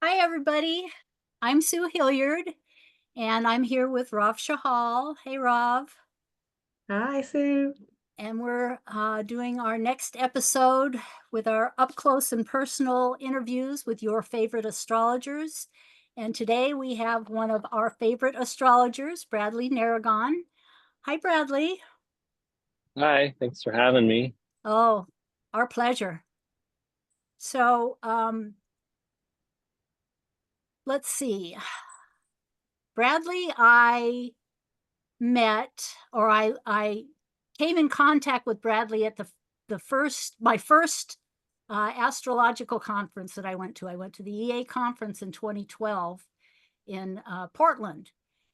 Hi, everybody. I'm Sue Hillyard, and I'm here with Rav Chahal. Hey, Rav. Hi, Sue. And we're doing our next episode with our up close and personal interviews with your favorite astrologers. And today we have one of our favorite astrologers, Bradley Naragon. Hi, Bradley. Hi, thanks for having me. Oh, our pleasure. So let's see. Bradley, I met or I came in contact with Bradley at the first my first astrological conference that I went to. I went to the EA conference in 2012 in Portland,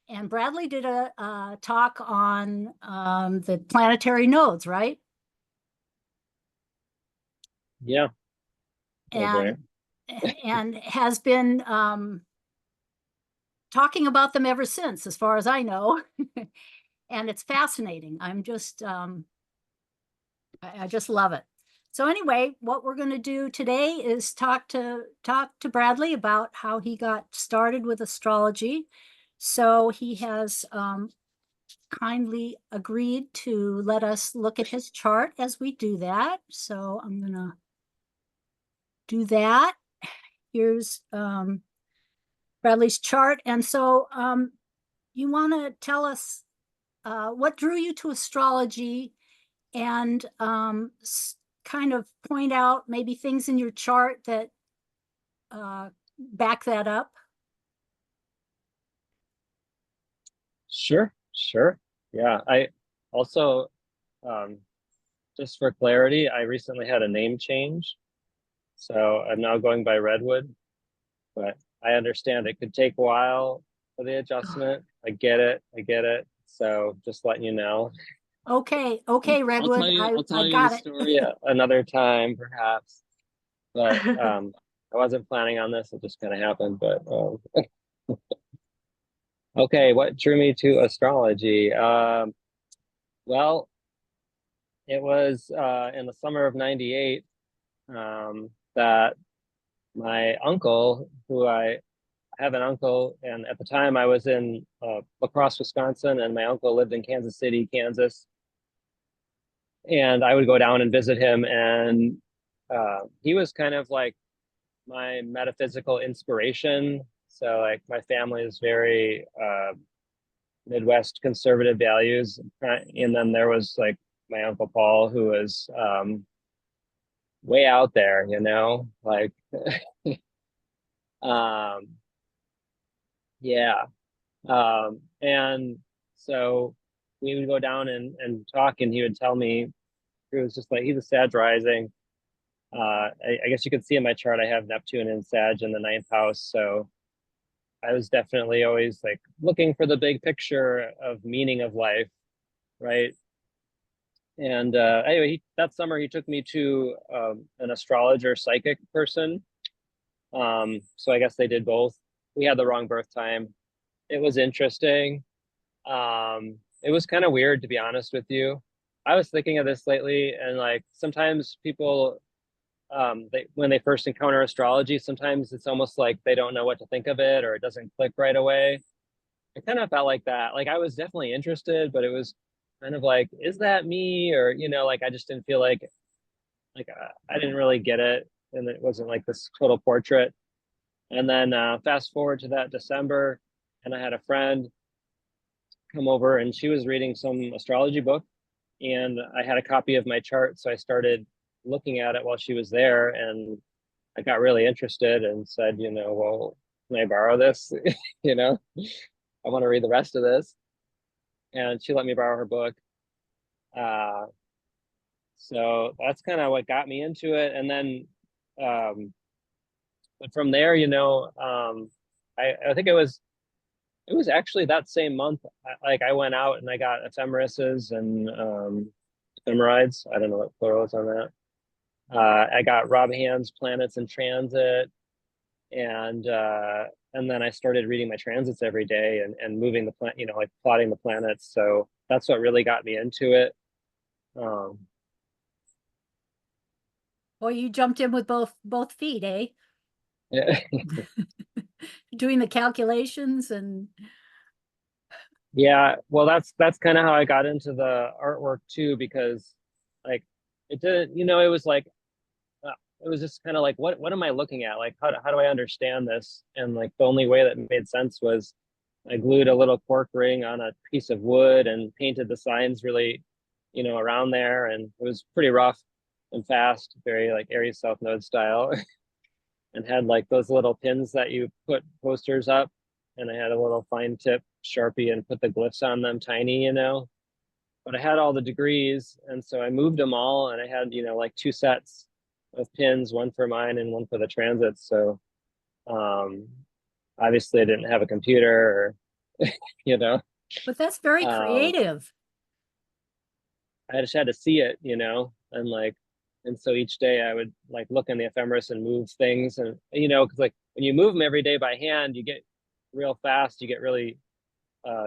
and Bradley did a talk on the planetary nodes, right? Yeah, that was right. And and has been talking about them ever since, as far as I know. And it's fascinating. I just love it. So anyway, what we're going to do today is talk to Bradley about how he got started with astrology. So he has kindly agreed to let us look at his chart as we do that. So I'm going to do that. Here's Bradley's chart. And so you want to tell us what drew you to astrology and kind of point out maybe things in your chart that back that up. Sure. Yeah, I also, um, just for clarity, I recently had a name change. So I'm now going by Redwood, but I understand it could take a while for the adjustment. I get it. So just letting you know. Okay, Redwood, I'll I tell you the got story it. another time, perhaps. But I wasn't planning on this. It just kind of happened. But okay, what drew me to astrology? Well, it was in the summer of '98 that my uncle, who I have an uncle, and at the time I was in La Crosse, Wisconsin, and my uncle lived in Kansas City, Kansas. And I would go down and visit him, and he was kind of like my metaphysical inspiration. So, like, my family is very Midwest conservative values. And then there was like my Uncle Paul, who was way out there, like, um, yeah. And so we would go down and talk, and he would tell me, it was just like, he's a Sag rising. I guess you could see in my chart, I have Neptune and Sag in the ninth house. So I was definitely always like looking for the big picture of meaning of life, right? And anyway, that summer he took me to an astrologer psychic person. So I guess they did both. We had the wrong birth time. It was interesting. It was kind of weird, to be honest with you. I was thinking of this lately, and like sometimes people, when they first encounter astrology, sometimes it's almost like they don't know what to think of it, or it doesn't click right away. It kind of felt like that. Like I was definitely interested, but it was kind of like, is that me? Or, like I just didn't feel like I didn't really get it. And it wasn't like this total portrait. And then fast forward to that December, and I had a friend come over, and she was reading some astrology book. And I had a copy of my chart. So I started looking at it while she was there. And I got really interested and said, well, can I borrow this? you know, I want to read the rest of this. And she let me borrow her book. Uh, so that's kind of what got me into it. And then, but from there, I think it was actually that same month. Like I went out and I got ephemerises and ephemerides. I don't know what plural is on that. I got Rob Hand's Planets in Transit, and then I started reading my transits every day and moving the planet, like plotting the planets. So that's what really got me into it. Um, Well, you jumped in with both feet, eh? doing the calculations and Yeah, well, that's kind of how I got into the artwork too, because like it didn't, it was like uh, it was just kind of like what am I looking at? Like how do I understand this? And like the only way that made sense was I glued a little cork ring on a piece of wood and painted the signs really, around there, and it was pretty rough and fast, very like Aries South Node style, and had like those little pins that you put posters up, and I had a little fine tip Sharpie and put the glyphs on them tiny. But I had all the degrees, and so I moved them all, and I had, like two sets of pins, one for mine and one for the transits. So um obviously I didn't have a computer or you know, but that's very um creative. I just had to see it, and like, and so each day I would like look in the ephemeris and move things, and because like when you move them every day by hand, you get real fast, you get really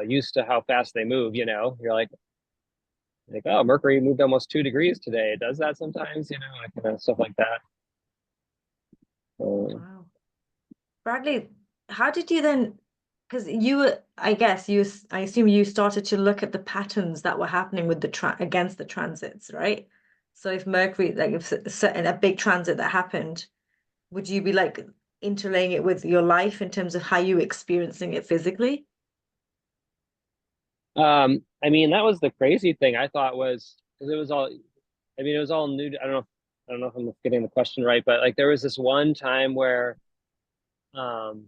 used to how fast they move. You're like, oh, Mercury moved almost 2 degrees today. It does that sometimes, like kind of stuff like that. So, Wow. Bradley, how did you then, because I guess I assume you started to look at the patterns that were happening with against the transits, right? So if Mercury, like if certain a big transit that happened, would you be like interlaying it with your life in terms of how you experiencing it physically? I mean, that was the crazy thing. I thought was because it was all, I mean, it was all new. I don't know if I'm getting the question right, but like there was this one time where um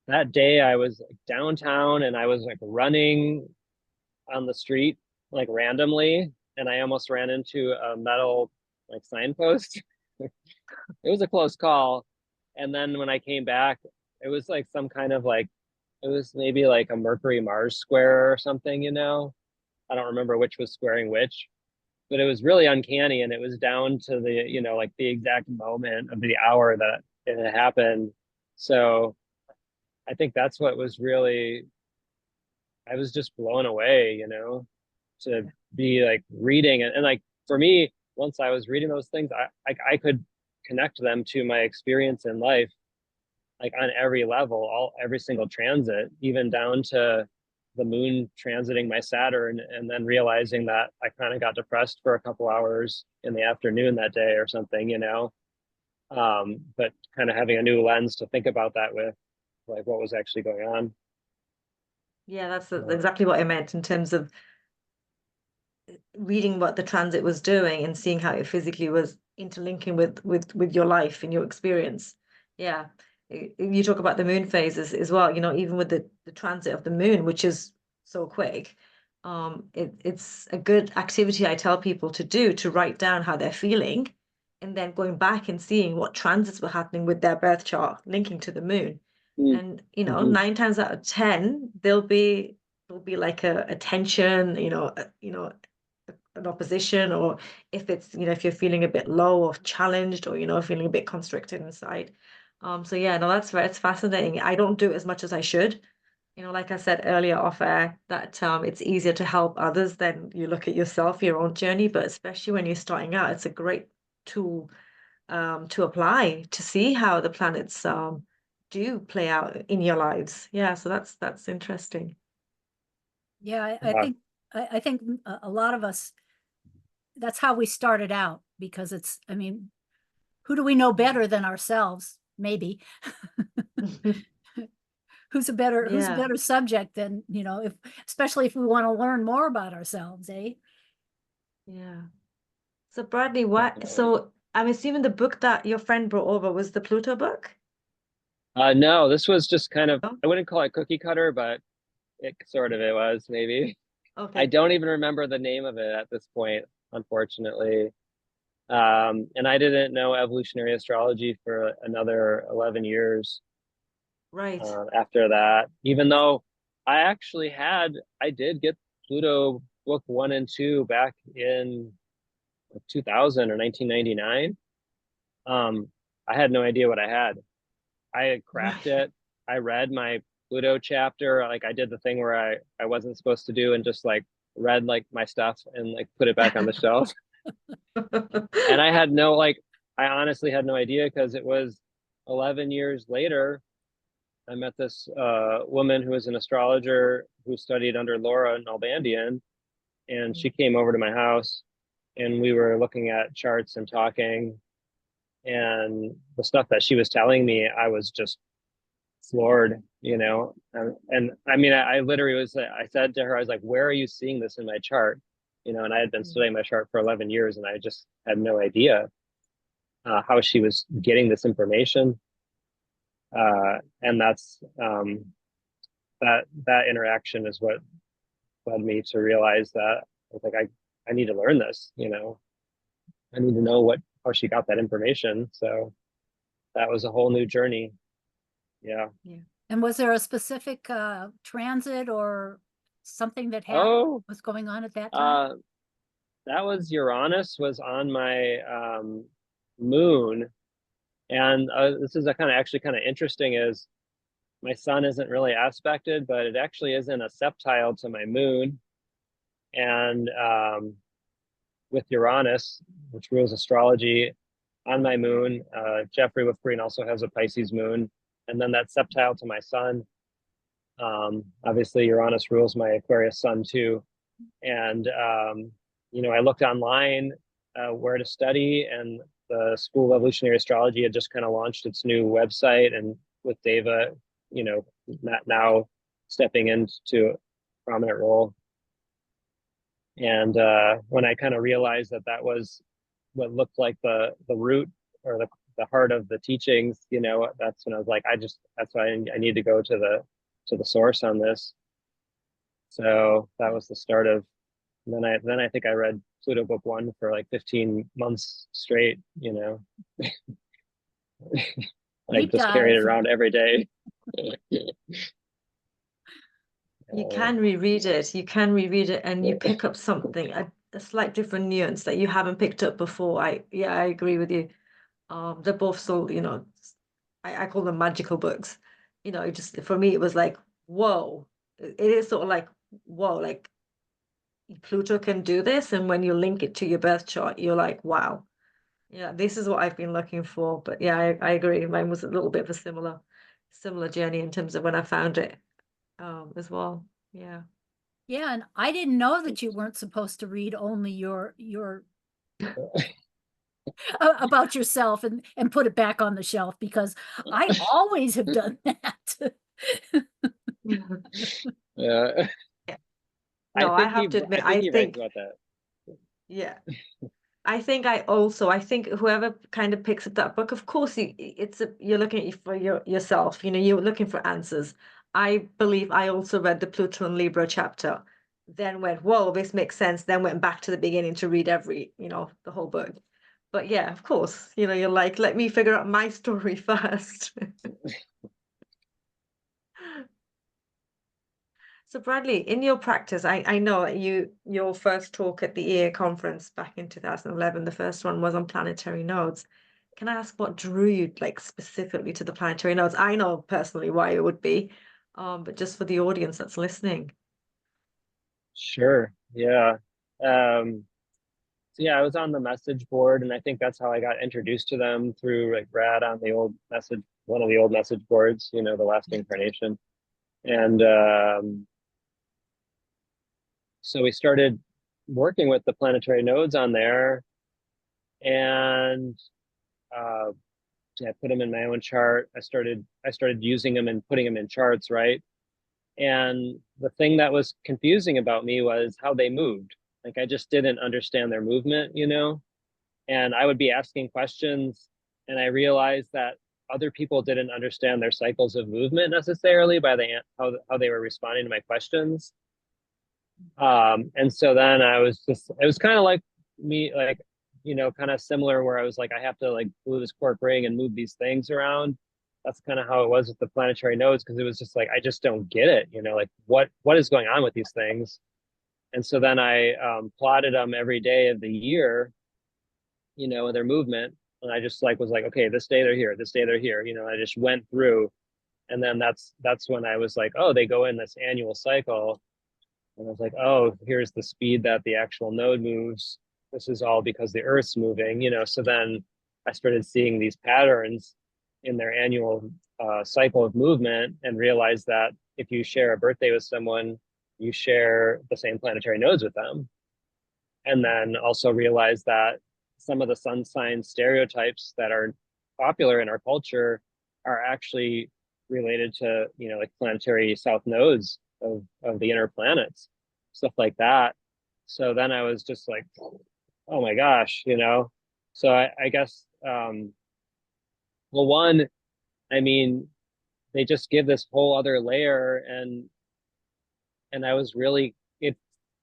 that day I was like downtown and I was like running on the street like randomly, and I almost ran into a metal like signpost. It was a close call. And then when I came back, it was like some kind of like, it was maybe like a Mercury Mars square or something. I don't remember which was squaring which, but it was really uncanny. And it was down to the, like the exact moment of the hour that it had happened. So I think that's what was really, I was just blown away, to be like reading it. And like for me, once I was reading those things, I could connect them to my experience in life, like on every level, every single transit, even down to the moon transiting my Saturn, and then realizing that I kind of got depressed for a couple hours in the afternoon that day or something. But kind of having a new lens to think about that with, like what was actually going on. Yeah, that's Uh, exactly what I meant in terms of reading what the transit was doing and seeing how it physically was interlinking with your life and your experience. Yeah. You talk about the moon phases as well, even with the transit of the moon, which is so quick. It's a good activity I tell people to do, to write down how they're feeling and then going back and seeing what transits were happening with their birth chart linking to the moon. And mm-hmm. 9 times out of 10 there'll be like a tension, an opposition, or if it's, if you're feeling a bit low or challenged, or feeling a bit constricted inside. So yeah, no, that's right, it's fascinating. I don't do it as much as I should. Like I said earlier off air, that it's easier to help others than you look at yourself, your own journey. But especially when you're starting out, it's a great tool to apply to see how the planets do play out in your lives. Yeah, so that's interesting. Yeah, I Yeah. think I think a lot of us, that's how we started out, because it's, I mean, who do we know better than ourselves? Maybe. Who's a Yeah. better subject than, if, especially if we want to learn more about ourselves, eh? Yeah. So Bradley, what? Definitely. So I'm assuming the book that your friend brought over was the Pluto book? No, this was just kind of, Oh, I wouldn't call it cookie cutter, but it was maybe. I okay. don't even remember the name of it at this point, unfortunately. And I didn't know evolutionary astrology for another 11 years Right. after that, even though I did get Pluto book 1 and 2 back in 2000 or 1999. Um, I had no idea what I had. I had cracked Right. it. I read my Pluto chapter. Like I did the thing where I wasn't supposed to do, and just like read like my stuff and like put it back on the shelf. And I had no like I honestly had no idea, because it was 11 years later, I met this woman who was an astrologer who studied under Laura Nalbandian, and she came over to my house, and we were looking at charts and talking, and the stuff that she was telling me, I was just floored, and I mean, I literally I said to her, I was like, where are you seeing this in my chart? And I had been studying my chart for 11 years, and I just had no idea how she was getting this information. And that's that interaction is what led me to realize that I was like, I need to learn this, I need to know how she got that information. So that was a whole new journey. Yeah. And was there a specific transit or something that was going on at that time? That was Uranus was on my moon. And this is actually kind of interesting is my sun isn't really aspected, but it actually is in a septile to my moon. And with Uranus, which rules astrology, on my moon, Jeffrey with Green also has a Pisces moon. And then that septile to my sun. Obviously, Uranus rules my Aquarius sun too. And, I looked online where to study, and the School of Evolutionary Astrology had just kind of launched its new website, and with Deva, now stepping into a prominent role. And when I kind of realized that was what looked like the root or the heart of the teachings, that's when I was like, that's why I need to go to the source on this. So that was the start of, then I think I read Pluto book 1 for like 15 months straight, like just carried it around every day. You can reread it and you pick up something, a slight different nuance that you haven't picked up before. I agree with you. They're both so, I call them magical books. Just for me, it was like, whoa. It is sort of like, whoa, like Pluto can do this. And when you link it to your birth chart, you're like, wow. Yeah, this is what I've been looking for. But yeah, I agree. Mine was a little bit of a similar journey in terms of when I found it as well. Yeah. Yeah, and I didn't know that you weren't supposed to read only your about yourself and put it back on the shelf, because I always have done that. Yeah. No, I have to admit, I think he writes about that. Yeah. I think whoever kind of picks up that book, of course, you're looking at it for yourself. You're looking for answers. I believe I also read the Pluto and Libra chapter, then went, whoa, this makes sense. Then went back to the beginning to read the whole book. But yeah, of course, you're like, let me figure out my story first. So Bradley, in your practice, I know that your first talk at the EA conference back in 2011, the first one was on planetary nodes. Can I ask what drew you like specifically to the planetary nodes? I know personally why it would be, but just for the audience that's listening. Sure. Yeah. So yeah, I was on the message board, and I think that's how I got introduced to them, through like Brad on one of the old message boards, the last incarnation. And so we started working with the planetary nodes on there, and I put them in my own chart. I started using them and putting them in charts, right? And the thing that was confusing about me was how they moved. Like, I just didn't understand their movement, and I would be asking questions, and I realized that other people didn't understand their cycles of movement necessarily by how they were responding to my questions. And so then it was kind of like me, like, kind of similar, where I was like, I have to like glue this cork ring and move these things around. That's kind of how it was with the planetary nodes, because it was just like, I just don't get it, like what is going on with these things. And so then I plotted them every day of the year, their movement. And I just was like, okay, this day they're here, this day they're here. I just went through. And then that's when I was like, oh, they go in this annual cycle. And I was like, oh, here's the speed that the actual node moves. This is all because the Earth's moving, So then I started seeing these patterns. in their annual cycle of movement, and realized that if you share a birthday with someone, you share the same planetary nodes with them. And then also realized that some of the sun sign stereotypes that are popular in our culture are actually related to, you know, like planetary south nodes of the inner planets, stuff like that. So then I was just like, oh my gosh, you know. So I guess well, one, I mean, they just give this whole other layer, and I was really, it,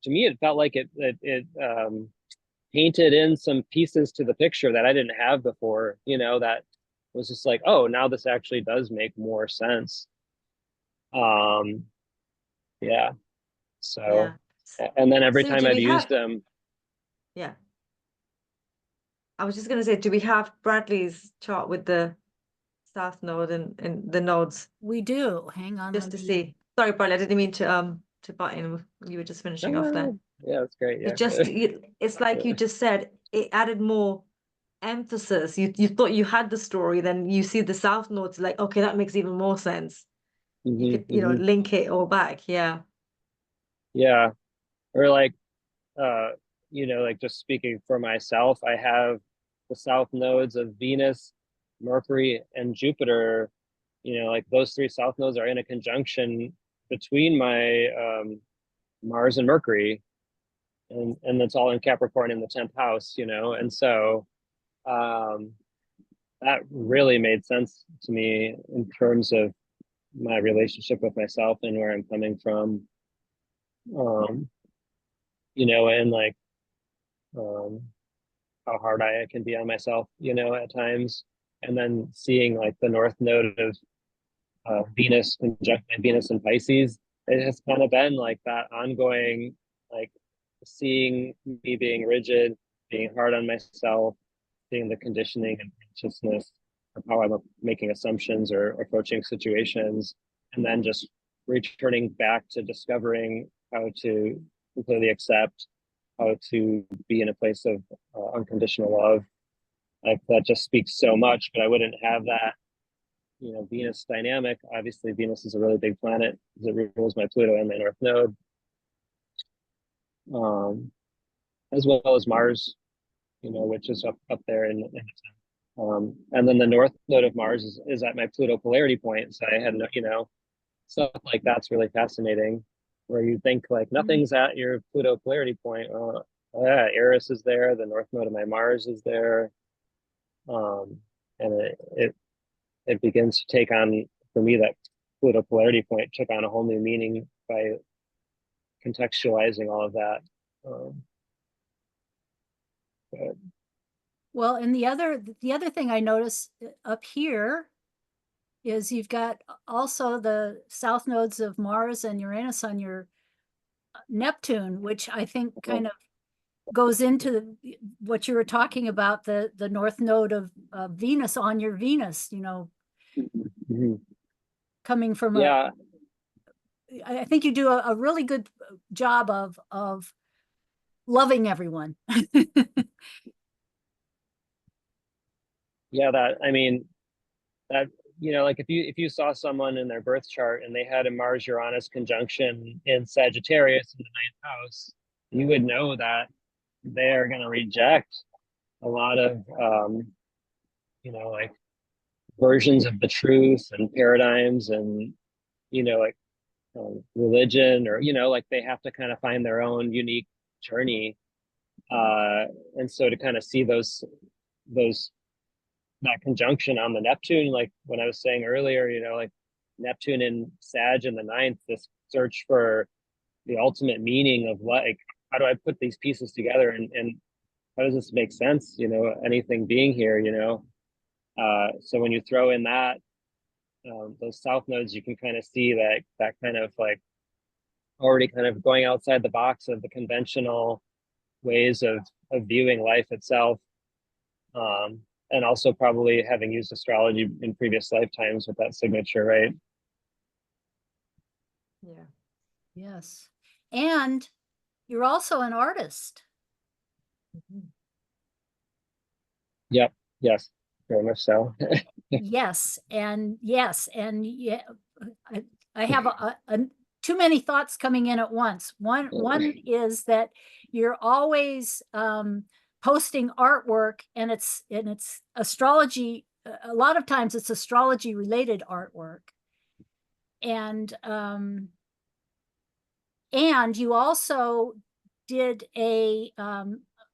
to me it felt like it painted in some pieces to the picture that I didn't have before, you know, that was just like, oh, now this actually does make more sense. Um, yeah. So, Yeah. and then every So time do I've we used have, them, yeah. I was just gonna say, do we have Bradley's chart with the South Node and the nodes We do. Hang on. just let to me- see? Sorry, Bradley, I didn't mean to butt in. You were just finishing off there. yeah, that's great. It Yeah. just it's like you just said, it added more emphasis. You thought you had the story, then you see the South Nodes, like, okay, that makes even more sense. You could, you know, link it all back. Yeah. Yeah. Or like, uh, you know, like just speaking for myself, I have the south nodes of Venus, Mercury, and Jupiter. You know, like those three south nodes are in a conjunction between my Mars and Mercury, and that's all in Capricorn in the 10th house, you know. And so um, that really made sense to me in terms of my relationship with myself and where I'm coming from. You know, and like um, how hard I can be on myself, you know, at times. And then seeing like the north node of Venus conjunct Venus and Pisces, it has kind of been like that ongoing, like seeing me being rigid, being hard on myself, seeing the conditioning and consciousness of how I'm making assumptions or approaching situations, and then just returning back to discovering how to completely accept, how to be in a place of unconditional love. Like that just speaks so much, but I wouldn't have that, you know, Venus dynamic. Obviously, Venus is a really big planet because it rules my Pluto and my North Node, as well as Mars, you know, which is up there and then the North Node of Mars is at my Pluto polarity point. So I had, you know, stuff like that's really fascinating, where you think like nothing's at your Pluto polarity point. Yeah, Eris is there. The North Node of my Mars is there, and it begins to take on, for me, that Pluto polarity point took on a whole new meaning by contextualizing all of that. But Well, and the other thing I noticed up here is you've got also the south nodes of Mars and Uranus on your Neptune, which I think kind of goes into what you were talking about, the north node of Venus on your Venus, you know, coming from yeah, I think you do a really good job of loving everyone. yeah, that, I mean, that, you know, like if you saw someone in their birth chart and they had a Mars Uranus conjunction in Sagittarius in the 9th house, you would know that they're going to reject a lot of you know, like versions of the truth and paradigms, and you know, like religion, or you know, like they have to kind of find their own unique journey, and so to kind of see those that conjunction on the Neptune, like when I was saying earlier, you know, like Neptune in Sag in the 9th, this search for the ultimate meaning of like, how do I put these pieces together, and how does this make sense, you know, anything being here, you know. So when you throw in that those south nodes, you can kind of see that kind of like already kind of going outside the box of the conventional ways of viewing life itself, and also probably having used astrology in previous lifetimes with that signature, right? Yeah. Yes. And you're also an artist. Yep. Yes. Very much so. Yes, and yeah, I have too many thoughts coming in at once. One is that you're always posting artwork, and it's astrology. A lot of times it's astrology related artwork, and you also did a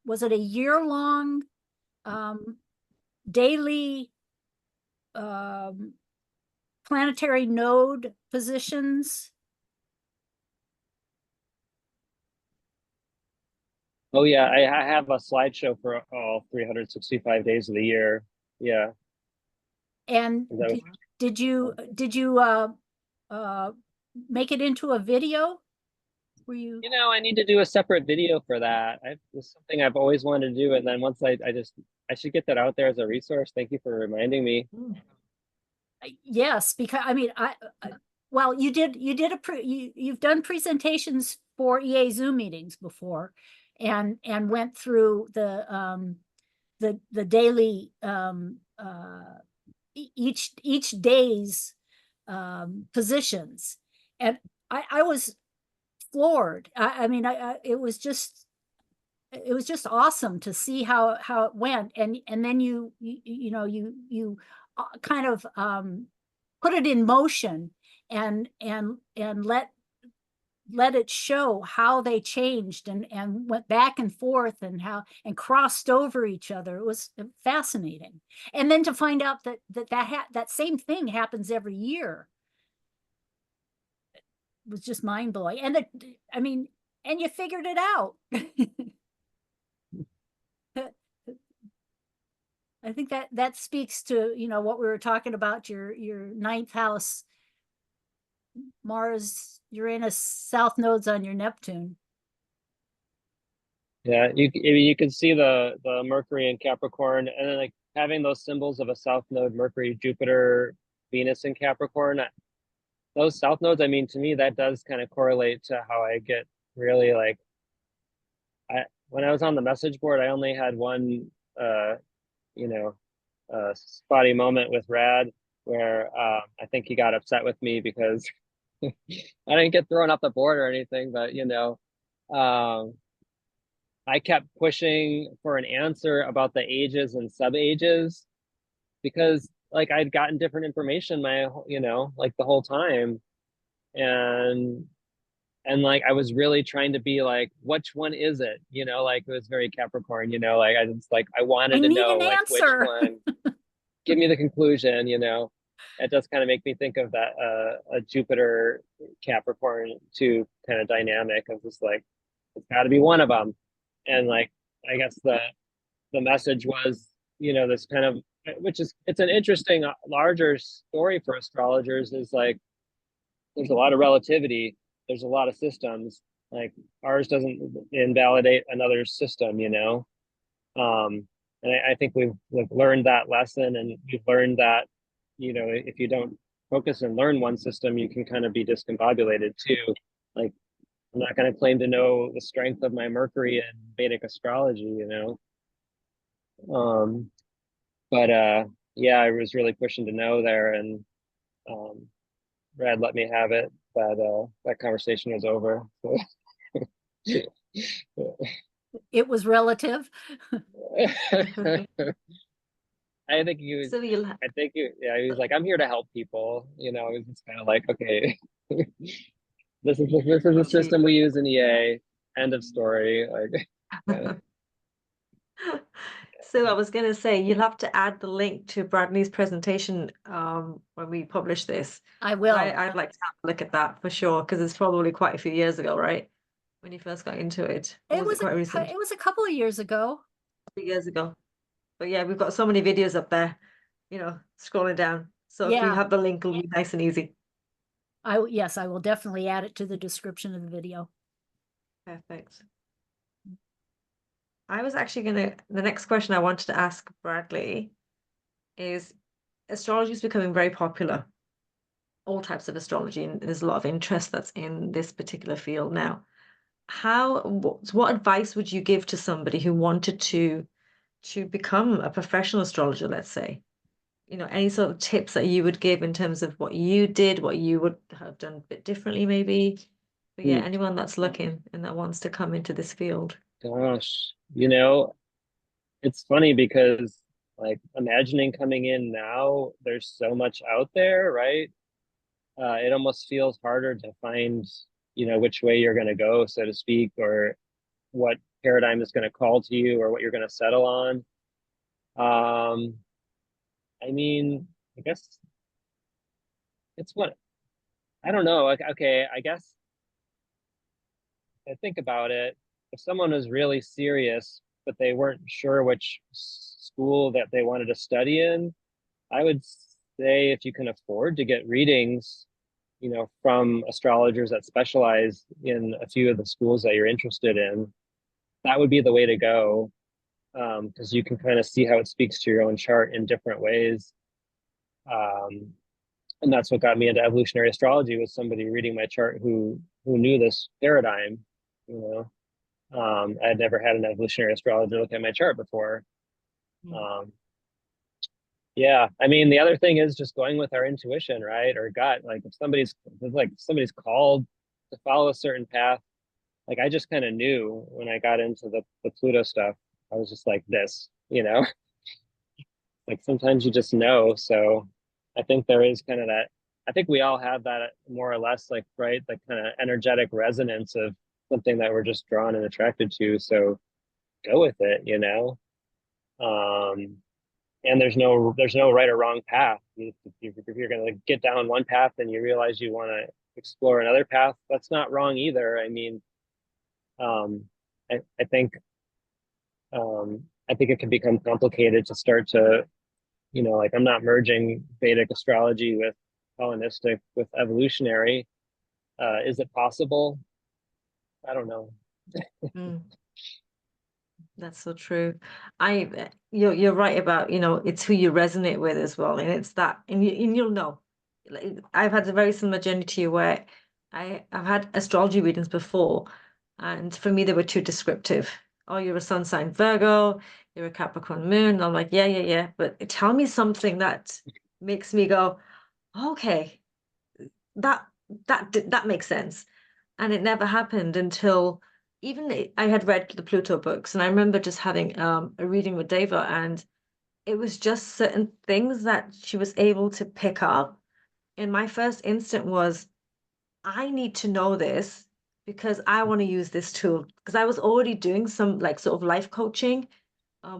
was it a year-long daily planetary node positions? Oh yeah, I have a slideshow for all 365 days of the year. Yeah. And Is that- did you make it into a video? Were you? You know, I need to do a separate video for that. It's something I've always wanted to do, and then once I should get that out there as a resource. Thank you for reminding me. Yes, because I mean, well, you've done presentations for EA Zoom meetings before, and went through the daily each day's positions, and I was floored. I mean, it was just awesome to see how it went, and then you kind of put it in motion, and let it show how they changed, and went back and forth, and crossed over each other. It was fascinating. And then to find out that same thing happens every year was just mind-blowing. And I mean, and you figured it out. I think that speaks to, what we were talking about, your ninth house, Mars, Uranus, south nodes on your Neptune. Yeah, you can see the Mercury in Capricorn, and then like having those symbols of a south node, Mercury, Jupiter, Venus in Capricorn. Those south nodes, I mean, to me, that does kind of correlate to how I get really like. When I was on the message board, I only had one, spotty moment with Rad, where I think he got upset with me because I didn't get thrown off the board or anything, but I kept pushing for an answer about the ages and sub-ages, because like I'd gotten different information like the whole time, and like I was really trying to be like, which one is it? Like it was very Capricorn, like I wanted to know like which one. Give me the conclusion, It does kind of make me think of that a Jupiter Capricorn 2 kind of dynamic of just like, it's got to be one of them. And like I guess the message was, this kind of, it's an interesting larger story for astrologers, is like there's a lot of relativity, there's a lot of systems, like ours doesn't invalidate another system, and I think we've learned that lesson, and we've learned that if you don't focus and learn one system, you can kind of be discombobulated too. Like I'm not going to claim to know the strength of my Mercury in Vedic astrology, but yeah, I was really pushing to know there, and Brad let me have it, but that conversation was over. It was relative. I think he was. Yeah, he was like, "I'm here to help people." It's just kind of like, okay, this is the system we use in EA. End of story. Like, yeah. So I was going to say, you'll have to add the link to Bradley's presentation when we publish this. I will. I'd like to have a look at that for sure, because it's probably quite a few years ago, right? When you first got into it. It was quite recent? It was a couple of years ago. 2 years ago. But yeah, we've got so many videos up there, scrolling down. So if you have the link, it'll be nice and easy. Yes, I will definitely add it to the description of the video. Perfect. I was actually the next question I wanted to ask Bradley is, astrology is becoming very popular, all types of astrology, and there's a lot of interest that's in this particular field now. What advice would you give to somebody who wanted to become a professional astrologer, let's say? any sort of tips that you would give in terms of what you did, what you would have done a bit differently, maybe? But yeah, anyone that's looking and that wants to come into this field. Gosh, it's funny because like imagining coming in now, there's so much out there, right? It almost feels harder to find, which way you're going to go, so to speak, or what paradigm is going to call to you or what you're going to settle on. I mean, I guess it's I don't know. Okay, I guess I think about it. If someone was really serious, but they weren't sure which school that they wanted to study in, I would say if you can afford to get readings, from astrologers that specialize in a few of the schools that you're interested in, that would be the way to go. Because you can kind of see how it speaks to your own chart in different ways. And that's what got me into evolutionary astrology, was somebody reading my chart who knew this paradigm. I had never had an evolutionary astrologer look at my chart before. Yeah, I mean, the other thing is just going with our intuition, right? Or gut. Like if somebody's called to follow a certain path, like I just kind of knew when I got into the Pluto stuff. I was just like this, like sometimes you just know. So I think there is kind of that. I think we all have that more or less, like, right, like kind of energetic resonance of something that we're just drawn and attracted to. So go with it, and there's no right or wrong path. If you're going to get down one path and you realize you want to explore another path, that's not wrong either. I mean, I think it can become complicated to start to, like I'm not merging Vedic astrology with Hellenistic with evolutionary. Is it possible? I don't know. That's so true. You're right about, it's who you resonate with as well. And it's that, and you'll know. Like, I've had a very similar journey to you where I've had astrology readings before, and for me they were too descriptive. Oh, you're a sun sign Virgo, you're a Capricorn moon. And I'm like, yeah. But tell me something that makes me go, okay, that makes sense. And it never happened until I had read the Pluto books, and I remember just having a reading with Deva, and it was just certain things that she was able to pick up. And my first instinct was, I need to know this because I want to use this tool. Because I was already doing some like sort of life coaching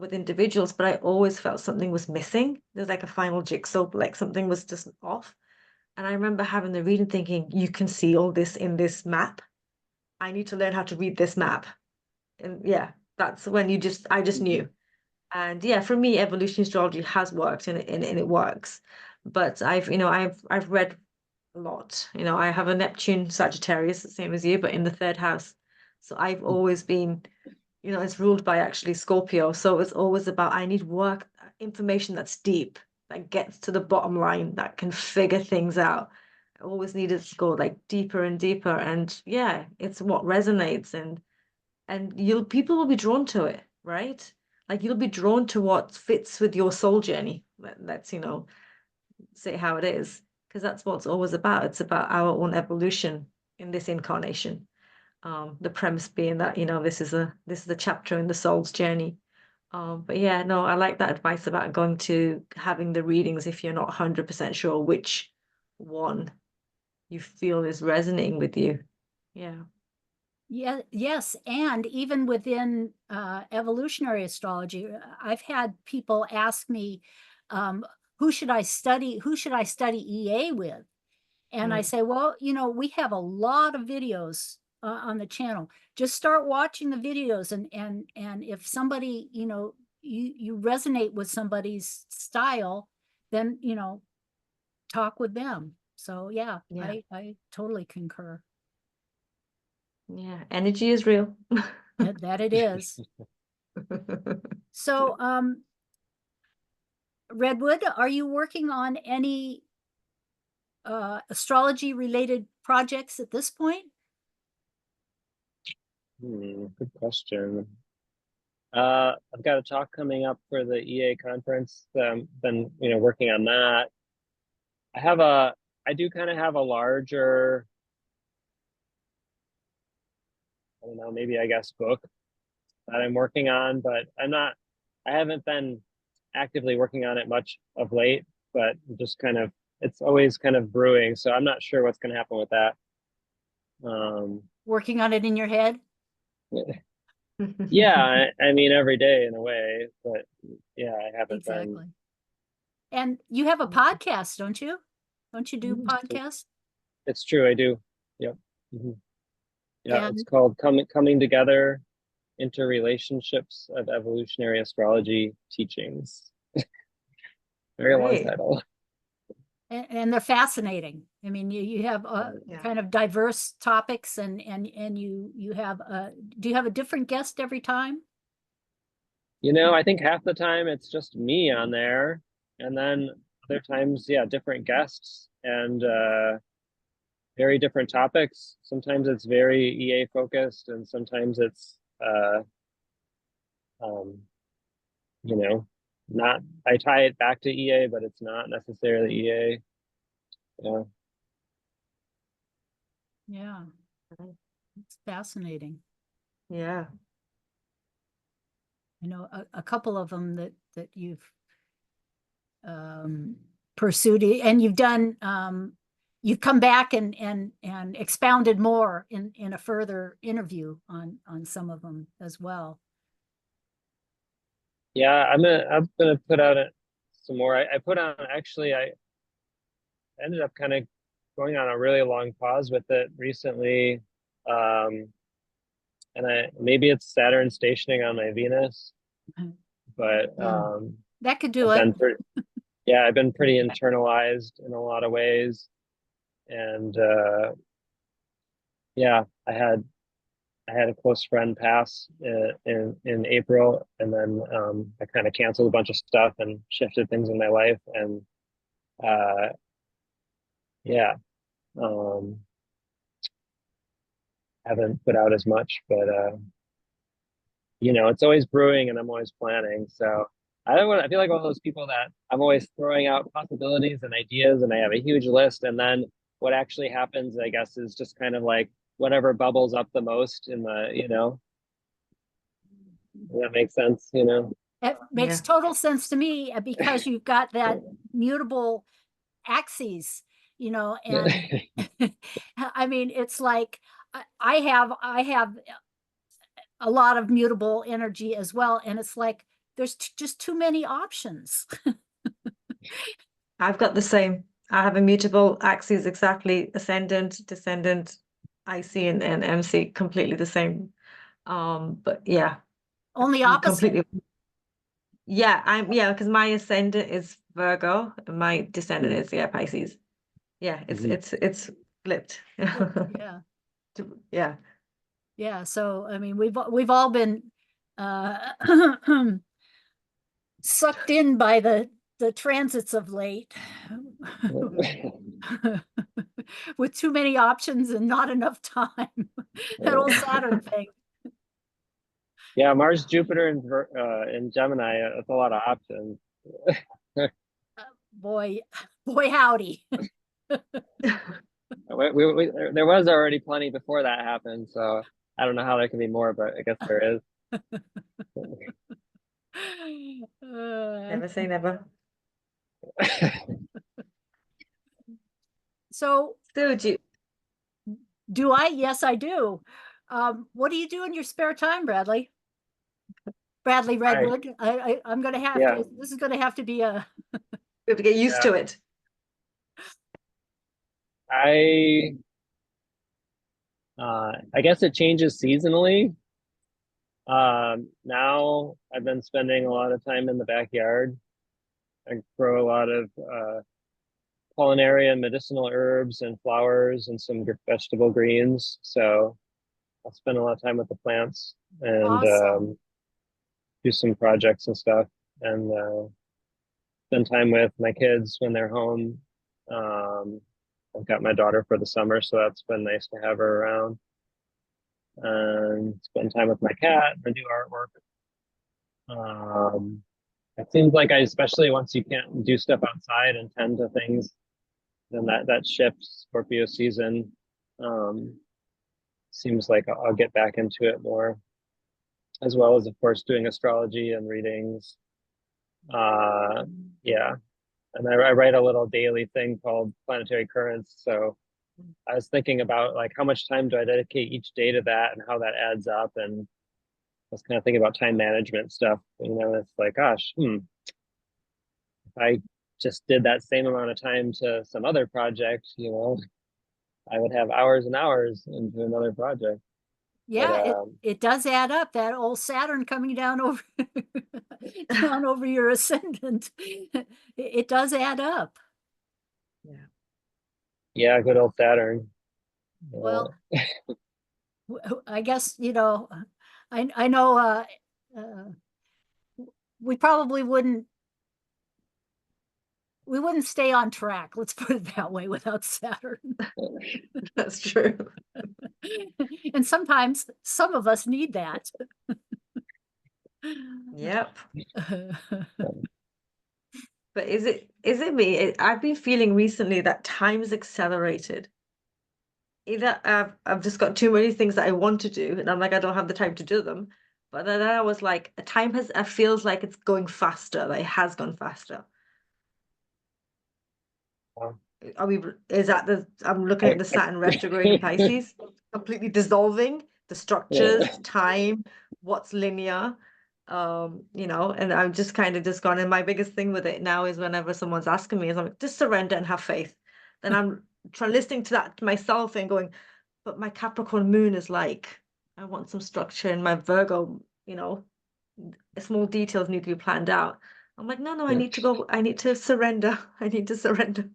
with individuals, but I always felt something was missing. There's like a final jigsaw, like something was just off. And I remember having the reading thinking, you can see all this in this map. I need to learn how to read this map. And yeah, that's when I just knew. And yeah, for me, evolutionary astrology has worked and it works. But I've read a lot. I have a Neptune Sagittarius, the same as you, but in the third house. So I've always been, it's ruled by actually Scorpio. So it's always about, I need information that's deep, that gets to the bottom line, that can figure things out. I always needed to go like deeper and deeper. And yeah, it's what resonates, and people will be drawn to it, right? Like you'll be drawn to what fits with your soul journey. Let's say how it is, because that's what it's always about. It's about our own evolution in this incarnation. The premise being that this is a chapter in the soul's journey. But yeah, no, I like that advice about having the readings if you're not 100% sure which one you feel is resonating with you. Yeah. Yeah, yes, and even within evolutionary astrology, I've had people ask me, who should I study EA with? And I say, well, we have a lot of videos on the channel. Just start watching the videos, and if somebody, you resonate with somebody's style, then talk with them. So yeah. I totally concur. Yeah, energy is real. That it is. So, Redwood, are you working on any astrology related projects at this point? Good question. I've got a talk coming up for the EA conference. Been working on that. I do kind of have a larger, I don't know, maybe I guess book that I'm working on, but I haven't been actively working on it much of late, but just kind of, it's always kind of brewing. So I'm not sure what's going to happen with that. Working on it in your head? Yeah, I mean, every day in a way, but yeah, I haven't Exactly. been. And you have a podcast, don't you? Don't you do podcasts? It's true, I do. Yep. Yeah, And it's called Coming Together: Interrelationships of Evolutionary Astrology Teachings. Very long Great. title. and they're fascinating. I mean, you have Yeah. kind of diverse topics, and you have do you have a different guest every time? I think half the time it's just me on there, and then other times, yeah, different guests and very different topics. Sometimes it's very EA focused, and sometimes it's um, not. I tie it back to EA, but it's not necessarily EA. Yeah. Yeah, it's fascinating. Yeah. I know a couple of them that you've pursued, and you've done. You've come back and expounded more in a further interview on some of them as well. Yeah, I'm gonna put out some more. I put on, actually, I ended up kind of going on a really long pause with it recently. And maybe it's Saturn stationing on my Venus, but that could do I've it. I've been pretty internalized in a lot of ways. And yeah, I had a close friend pass in April, and then I kind of canceled a bunch of stuff and shifted things in my life, and yeah, haven't put out as much, but it's always brewing, and I'm always planning. So I feel like one of those people that I'm always throwing out possibilities and ideas, and I have a huge list, and then what actually happens, I guess, is just kind of like whatever bubbles up the most in the, does that make sense? It makes total sense to me, because you've got that mutable axes, and I mean, it's like I have a lot of mutable energy as well, and it's like there's just too many options. I've got the same. I have immutable axes, exactly, ascendant, descendant, IC and MC, completely the same. But yeah, Only opposite. completely. Yeah, because my ascendant is Virgo and my descendant is Pisces. Yeah, it's flipped. Yeah. Yeah. Yeah. So I mean, we've all been sucked in by the transits of late. With too many options and not enough time. That old Saturn thing. Yeah, Mars, Jupiter, and Gemini. That's a lot of options. Boy, howdy. There was already plenty before that happened, so I don't know how there can be more, but I guess there is. Never say never. So do I? Yes, I do. What do you do in your spare time, Bradley? Bradley Redwood. I'm going to have to. This is going to have to be a. We have to get used to it. I guess it changes seasonally. Now I've been spending a lot of time in the backyard. I grow a lot of culinary and medicinal herbs and flowers and some vegetable greens. So I'll spend a lot of time with the plants and Awesome. do some projects and stuff, and spend time with my kids when they're home. I've got my daughter for the summer, so that's been nice to have her around. And spend time with my cat and do artwork. It seems like especially once you can't do stuff outside and tend to things, then that shifts Scorpio season. Seems like I'll get back into it more, as well as, of course, doing astrology and readings. Yeah. And I write a little daily thing called Planetary Currents. So I was thinking about like how much time do I dedicate each day to that and how that adds up. And I was kind of thinking about time management stuff. It's like, gosh, if I just did that same amount of time to some other project, I would have hours and hours into another project. Yeah, But, it does add up. That old Saturn coming down over down over your ascendant. It does add up. Yeah. yeah, good old Saturn. Well, I guess, I know we probably wouldn't stay on track, let's put it that way, without Saturn. That's true. And sometimes some of us need that. Yep. But is it me? I've been feeling recently that time's accelerated. Either I've just got too many things that I want to do, and I'm like, I don't have the time to do them. But then I was like, time feels like it's going faster, like it has gone faster. I'm looking at the Saturn retrograde in Pisces, completely dissolving the structures, time, what's linear, and I'm just kind of just gone. And my biggest thing with it now is whenever someone's asking me, is I'm like, just surrender and have faith. Then I'm listening to that to myself and going, but my Capricorn moon is like, I want some structure, and my Virgo, small details need to be planned out. I'm like, no, I need to go, I need to surrender. I need to surrender.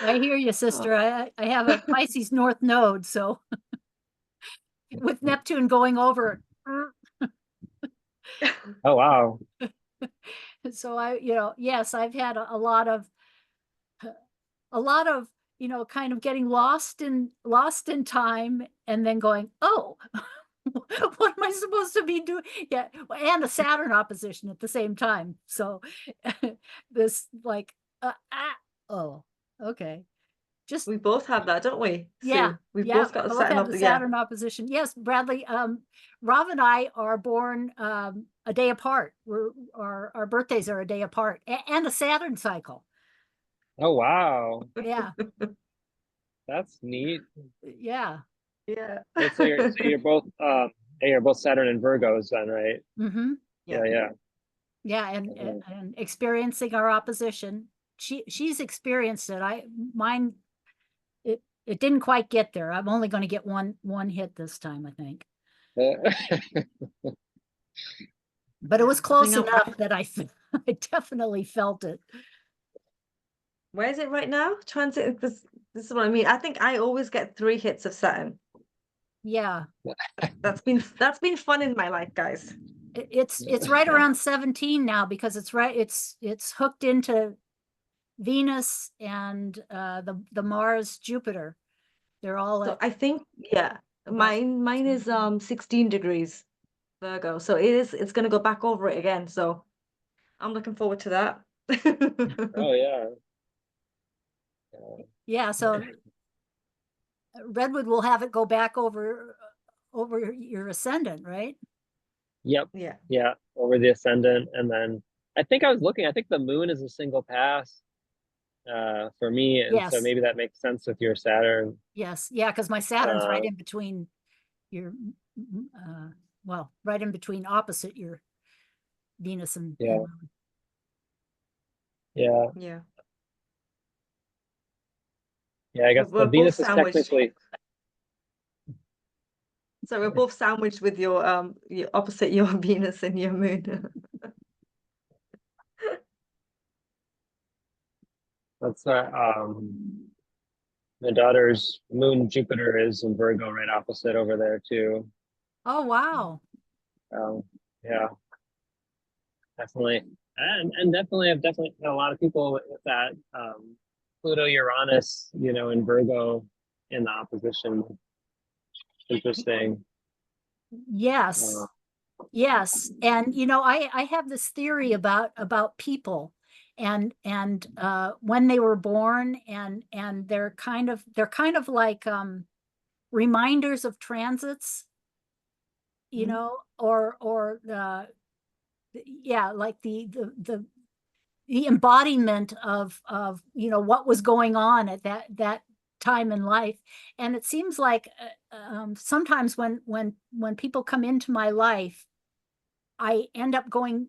I hear you, sister. I have a Pisces North node, so with Neptune going over. Oh, wow. So yes, I've had a lot of kind of getting lost in time, and then going, oh, what am I supposed to be doing? Yeah, and a Saturn opposition at the same time. So this like, oh, okay. Just We both have that, don't we, yeah, Sue? We've yeah, both got a both have the yeah. Saturn opposition. Yes, Bradley. Rob and I are born a day apart. Our birthdays are a day apart, and a Saturn cycle. Oh, wow. Yeah, That's neat. yeah. Yeah. So you're both Saturn and Virgos then, right? Mm-hmm. Yeah. Yeah, and experiencing our opposition. She's experienced it. Mine, it didn't quite get there. I'm only going to get one hit this time, I think. But it was close enough that I definitely felt it. Where is it right now? Transit. This is what I mean. I think I always get 3 hits of Saturn. Yeah. That's been fun in my life, guys. It's right around 17 now, because it's hooked into Venus and the Mars Jupiter. They're all So I think, yeah, mine is 16 degrees Virgo. So it's gonna go back over it again. So I'm looking forward to that. Oh, yeah. Yeah, so Redwood will have it go back over your ascendant, right? Yep. Yeah. Over the ascendant. And then I think the moon is a single pass for me. And so maybe that makes sense with your Saturn. Yes. Yeah, because my Saturn's right in between your right in between opposite your Venus and Yeah. I guess the Venus is technically. So we're both sandwiched with your opposite your Venus and your moon. That's my daughter's moon Jupiter is in Virgo, right opposite over there too. Oh, wow. Yeah, definitely. And definitely, I've definitely had a lot of people with that Pluto Uranus, in Virgo in the opposition. Interesting. Yes. Yes, and I have this theory about people and when they were born, and they're kind of like reminders of transits, Mhm. or yeah, like the embodiment of what was going on at that time in life. And it seems like sometimes when people come into my life, I end up going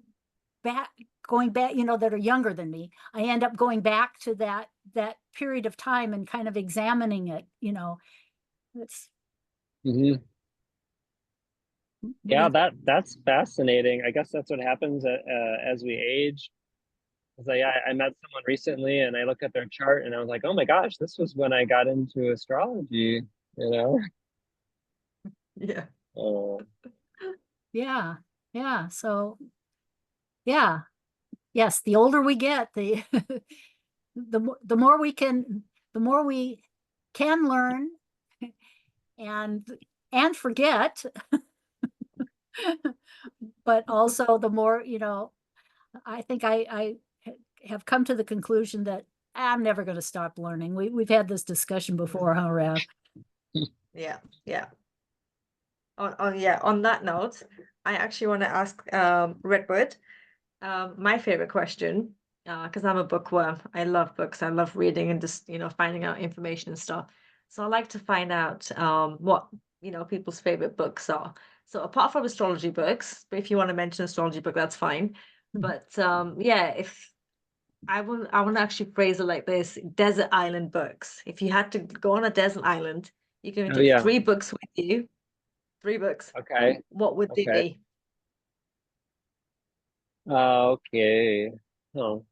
back, that are younger than me. I end up going back to that period of time and kind of examining it. It's Hmm. Yeah, that's fascinating. I guess that's what happens as we age. It's like I met someone recently and I looked at their chart and I was like, oh my gosh, this was when I got into astrology, you know? Yeah. Uh, yeah, yeah. So yeah, yes, the older we get, the more we can learn and forget, but also the more, I think I have come to the conclusion that I'm never going to stop learning. We've had this discussion before, huh, Rav? Yeah. Yeah. On that note, I actually want to ask Redwood my favorite question, because I'm a bookworm. I love books. I love reading and just, finding out information and stuff. So I like to find out what, people's favorite books are. So apart from astrology books, but if you want to mention astrology book, that's fine. But yeah, if I want to actually phrase it like this: desert island books. If you had to go on a desert island, you can oh take yeah. 3 books with you. 3 books. Okay. What would they Okay. be? Okay. Oh.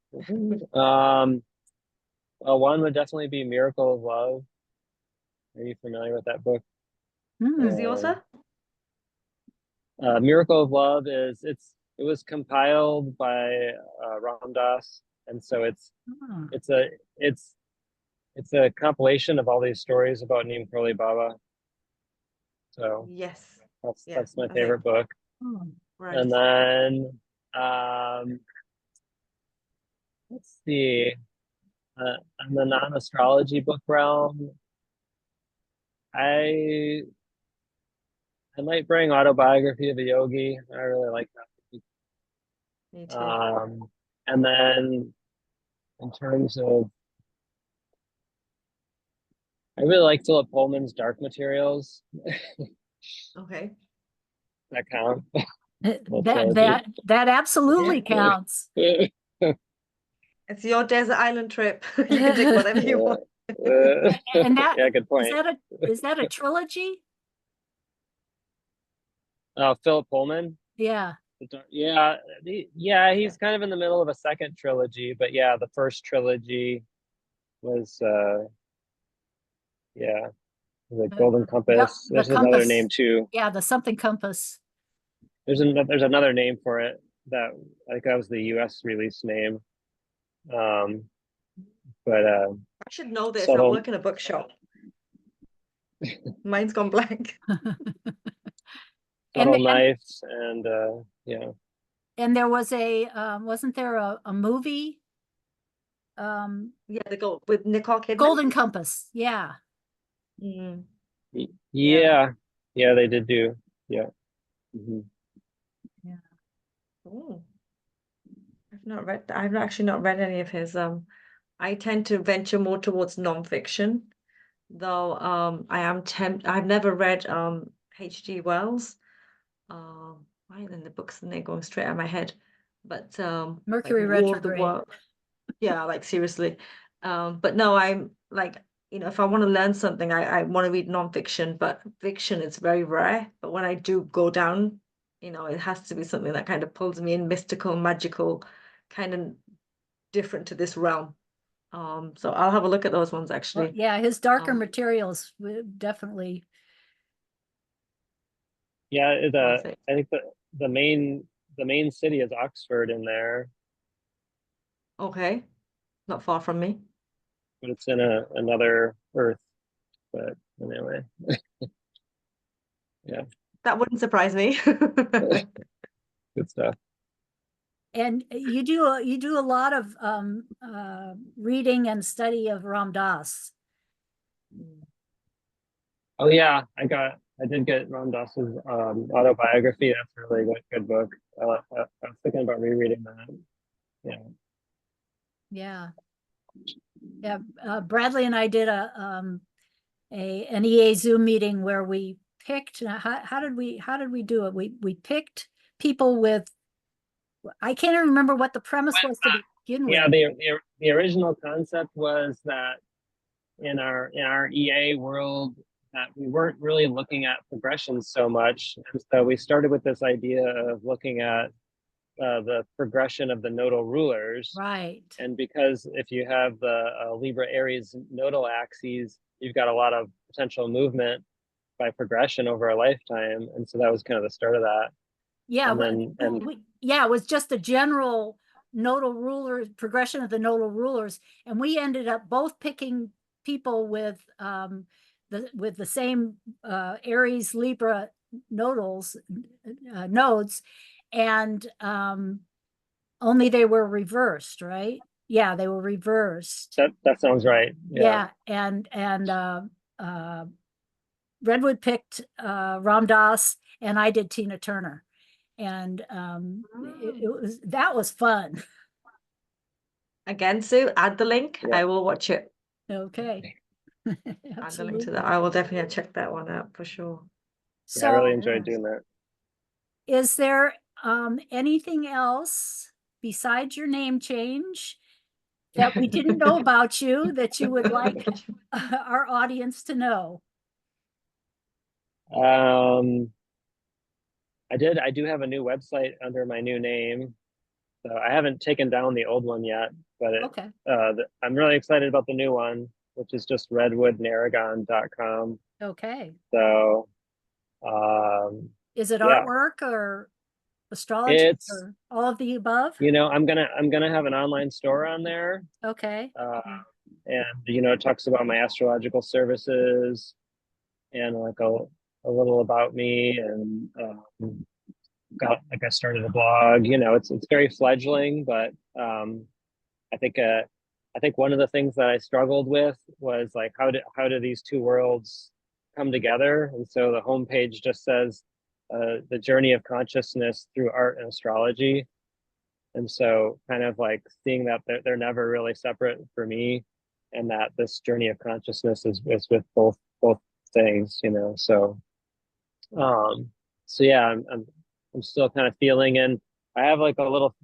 One would definitely be Miracle of Love. Are you familiar with that book? Who's the Hmm. Um, author? Miracle of Love it was compiled by Ram Dass, and so Hmm. it's a it's it's a compilation of all these stories about Neem Karoli Baba. So Yes. Yeah. that's my Okay. favorite book. Hmm. And Right. then um, let's see, in the non-astrology book realm, I I might bring Autobiography of a Yogi. I really like that. Me too. And then in terms of, I really like Philip Pullman's Dark Materials. Okay. That count. That Astrology. that that absolutely counts. It's your desert island trip. You can take whatever you want. And that Yeah, good is point. that a trilogy? Philip Pullman. Yeah. Yeah, he's kind of in the middle of a second trilogy, but yeah, the first trilogy was yeah, the The, Golden the Compass. the There's another compass. name too. Yeah, the something compass. There's another name for it that I think that was the US release name. Um, but I should know this. I subtle work in a bookshop. Mine's gone blank. And subtle knives and yeah. and there was wasn't there a movie? Yeah, the gold with Nicole Kidman. Golden Compass. Yeah. Mm, yeah. Yeah, yeah, they did do. Yeah. Mhm. Yeah. Oh, I've actually not read any of his. I tend to venture more towards nonfiction, though I've never read H.G. Wells. Why then the books and they're going straight out of my head. But like Mercury War of the retrograde. World. Yeah, like seriously. But no, I'm like, if I want to learn something, I want to read nonfiction, but fiction is very rare. But when I do go down, it has to be something that kind of pulls me in, mystical, magical, kind of different to this realm. So I'll have a look at those ones Well, actually. yeah, his darker Um, materials definitely. Yeah, worth it. I think the main city is Oxford in there, Okay, not far from me. but it's in another Earth. But anyway, yeah. That wouldn't surprise me. Good stuff. And you do a lot of reading and study of Ram Dass. Oh yeah, I did get Ram Dass's autobiography. That's a really good book. I was thinking about rereading that. Yeah. Yeah. Yeah. Bradley and I did an EA Zoom meeting where we picked, how did we do it? We picked people with, I can't even remember what the premise was to begin Yeah, with. the original concept was that in our EA world, that we weren't really looking at progressions so much, and so we started with this idea of looking at the progression of the nodal rulers. Right. And because if you have the Libra Aries nodal axes, you've got a lot of potential movement by progression over a lifetime, and so that was kind of the start of that. Yeah, And it was just a general nodal ruler progression of the nodal rulers, and we ended up both picking people with the same Aries Libra nodals nodes, and only they were reversed, right? Yeah, they were reversed. that sounds right. Yeah, and Redwood picked Ram Dass, and I did Tina Turner. And that was fun. Again, Sue, add the link. Yeah. I will watch it. Okay. Add the link to that. I will definitely check that one out for sure. Yeah, I really enjoyed doing that. Is there anything else besides your name change that we didn't know about you that you would like our audience to know? I do have a new website under my new name. So I haven't taken down the old one yet, but Okay. I'm really excited about the new one, which is just redwoodnaragon.com. Okay. So is it yeah. artwork or astrology or all of the above? I'm gonna have an online store on there. Okay. And it talks about my astrological services and like a little about me, and I started a blog. It's very fledgling, but I think one of the things that I struggled with was like how do these two worlds come together? And so the homepage just says the journey of consciousness through art and astrology. And so kind of like seeing that they're never really separate for me, and that this journey of consciousness is with both things, So so yeah, I'm still kind of feeling, and I have like a little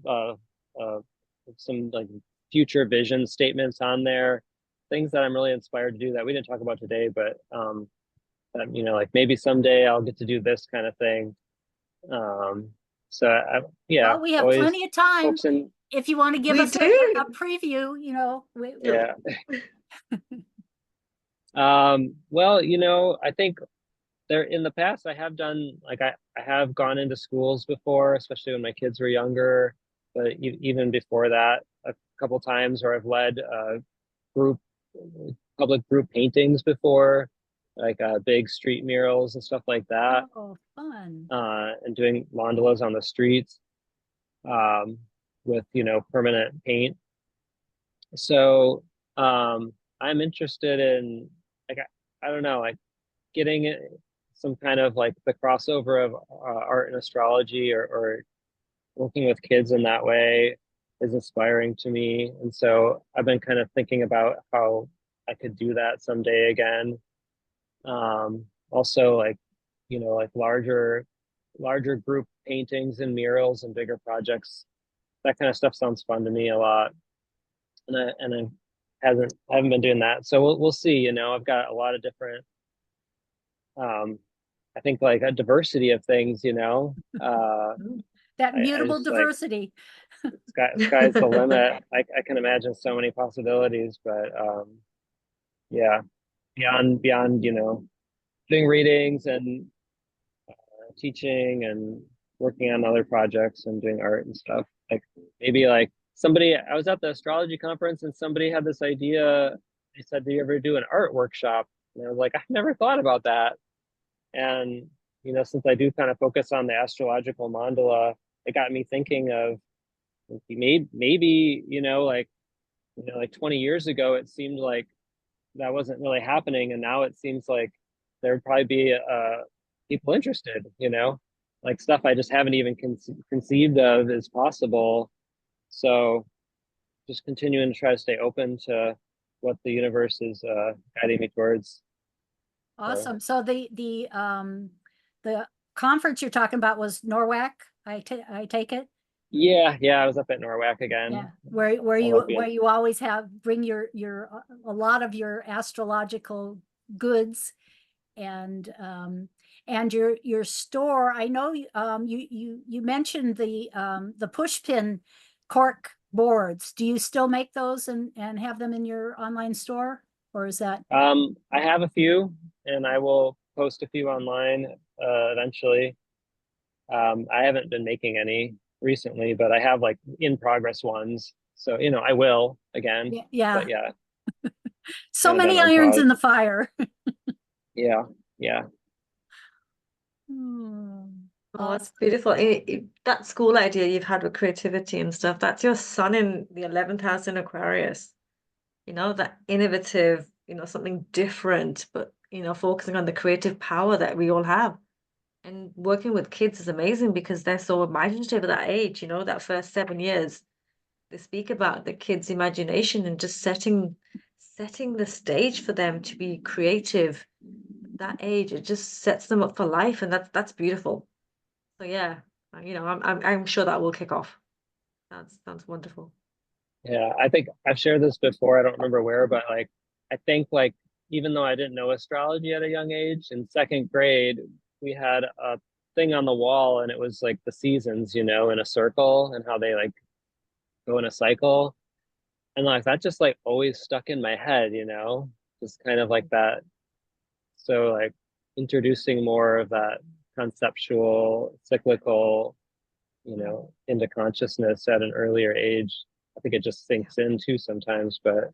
some like future vision statements on there, things that I'm really inspired to do that we didn't talk about today, but like maybe someday I'll get to do this kind of thing. So yeah, well, we have plenty of time if you want to give us a preview, Yeah. Well, I think there in the past I have done like I have gone into schools before, especially when my kids were younger, but even before that a couple times, or I've led public group paintings before, like big street murals and stuff like that. Oh, fun. And doing mandalas on the streets with permanent paint. So I'm interested in like I don't know, like getting some kind of like the crossover of art and astrology, or working with kids in that way is inspiring to me. And so I've been kind of thinking about how I could do that someday again. Also like like larger group paintings and murals and bigger projects. That kind of stuff sounds fun to me a lot. And I haven't been doing that. So we'll see, I've got a lot of different I think like a diversity of things, that mutable diversity. Like, sky's the limit. I can imagine so many possibilities, but yeah, beyond doing readings and teaching and working on other projects and doing art and stuff. Like maybe like I was at the astrology conference and somebody had this idea. They said, "Do you ever do an art workshop?" And I was like, "I've never thought about that." And since I do kind of focus on the astrological mandala, it got me thinking of maybe, like 20 years ago, it seemed like that wasn't really happening. And now it seems like there would probably be people interested, like stuff I just haven't even conceived of is possible. So just continuing to try to stay open to what the universe is guiding me towards. Awesome. So the conference you're talking about was NORWAC, I take it? Yeah, I was up at NORWAC again. Yeah, where you always bring your a lot of your astrological goods, and your store. I know you mentioned the pushpin cork boards. Do you still make those and have them in your online store, or is that? I have a few, and I will post a few online eventually. I haven't been making any recently, but I have like in progress ones. So, I will again. Yeah. But yeah. So many irons in the fire. Yeah. Oh, that's beautiful. That school idea you've had with creativity and stuff, that's your sun in the 11th house in Aquarius. That innovative, something different, but, focusing on the creative power that we all have. And working with kids is amazing because they're so imaginative at that age, that first 7 years. They speak about the kids' imagination and just setting the stage for them to be creative at that age. It just sets them up for life, and that's beautiful. So yeah, I'm sure that will kick off. Sounds wonderful. Yeah, I think I've shared this before. I don't remember where, but like I think like even though I didn't know astrology at a young age, in second grade, we had a thing on the wall and it was like the seasons, in a circle and how they like go in a cycle. And like that just like always stuck in my head, just kind of like that. So like introducing more of that conceptual, cyclical, into consciousness at an earlier age. I think it just sinks in too sometimes, but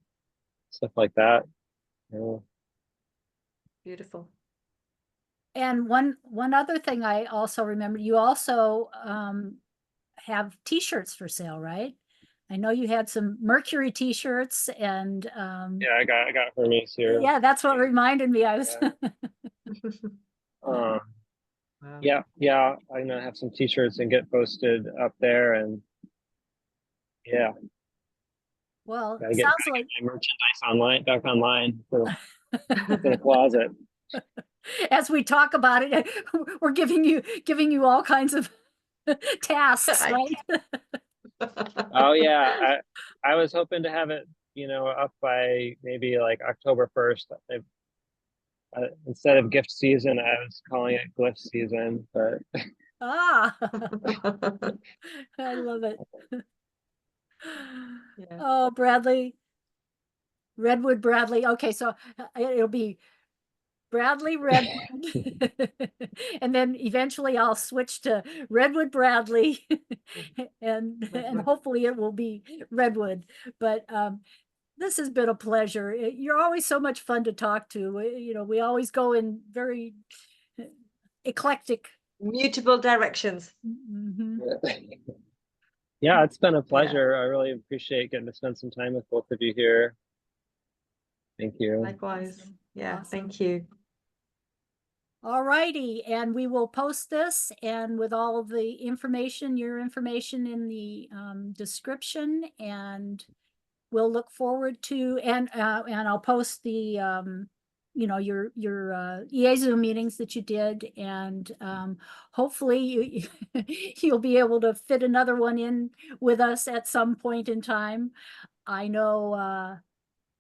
stuff like that. Yeah. Beautiful. And one other thing I also remember, you also have t-shirts for sale, right? I know you had some Mercury t-shirts and yeah, I got Hermes here. Yeah, that's what reminded me. I was Wow. Yeah, I'm gonna have some t-shirts and get posted up there, and yeah. Well, Gotta sounds get like my merchandise back online for in a closet. As we talk about it, we're giving you all kinds of tasks, right? Oh yeah, I was hoping to have it, up by maybe like October 1st. Instead of gift season, I was calling it glyph season, but I love it. Yeah. Oh, Redwood Bradley. Okay, so it'll be Bradley Redwood, and then eventually I'll switch to Redwood Bradley, and hopefully it will be Redwood. But this has been a pleasure. You're always so much fun to talk to. We always go in very eclectic, mutable directions. Mm-hmm. Yeah, it's been a pleasure. I really appreciate getting to spend some time with both of you here. Thank you. Likewise. Awesome. Yeah, Awesome. thank you. All righty, and we will post this and with all of the information, your information in the description, and we'll look forward to and I'll post the your EA meetings that you did, and hopefully you'll be able to fit another one in with us at some point in time. I know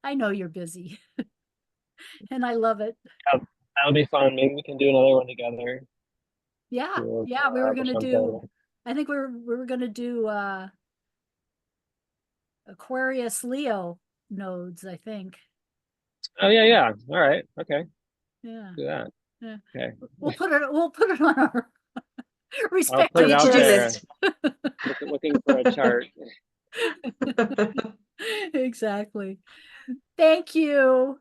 you're busy, and I love it. That'll be fun. Maybe we can do another one together. Yeah, we were gonna do. I think we were gonna do Aquarius Leo nodes, I think. Oh yeah. All right. Okay. Yeah. Do that. Yeah. Okay. We'll put it on our I'll respective put it out there. list. Looking for a chart. Exactly. Thank you.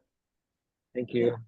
Thank you.